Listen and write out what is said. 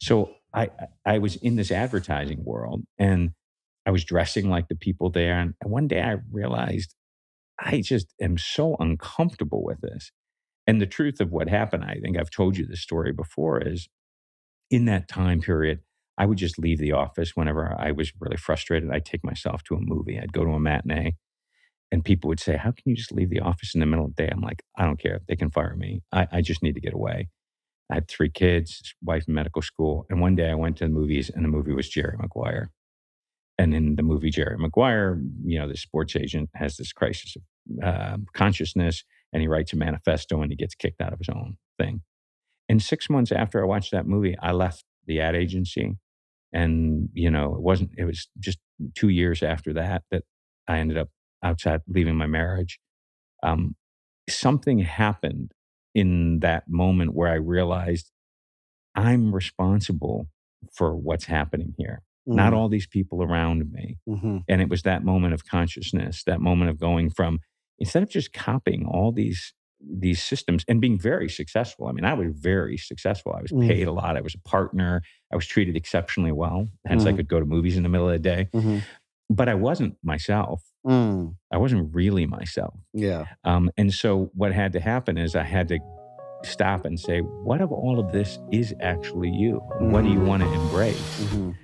So I was in this advertising world, and I was dressing like the people there. And one day I realized I just am so uncomfortable with this. And the truth of what happened, I think I've told you this story before, is in that time period, I would just leave the office whenever I was really frustrated. I'd take myself to a movie. I'd go to a matinee, and people would say, "How can you just leave the office in the middle of the day?" I'm like, "I don't care. They can fire me. I just need to get away." I had 3 kids, wife in medical school, and one day I went to the movies, and the movie was Jerry Maguire. And in the movie Jerry Maguire, the sports agent has this crisis of consciousness, and he writes a manifesto, and he gets kicked out of his own thing. And 6 months after I watched that movie, I left the ad agency, and, it was just 2 years after that that I ended up outside leaving my marriage. Um, Something happened in that moment where I realized I'm responsible for what's happening here, not Mm, all these people around me. mhm, And it was that moment of consciousness, that moment of going from, instead of just copying all these systems and being very successful. I mean, I was very successful. I was mm, paid a lot. I was a partner. I was treated exceptionally well. Hence, I mhm, could go to movies in the middle of the day. mhm, But I wasn't myself. mm. I wasn't really myself. Yeah. And so what had to happen is I had to stop and say, what of all of this is actually you? And what do you Mhm, want to embrace? mhm.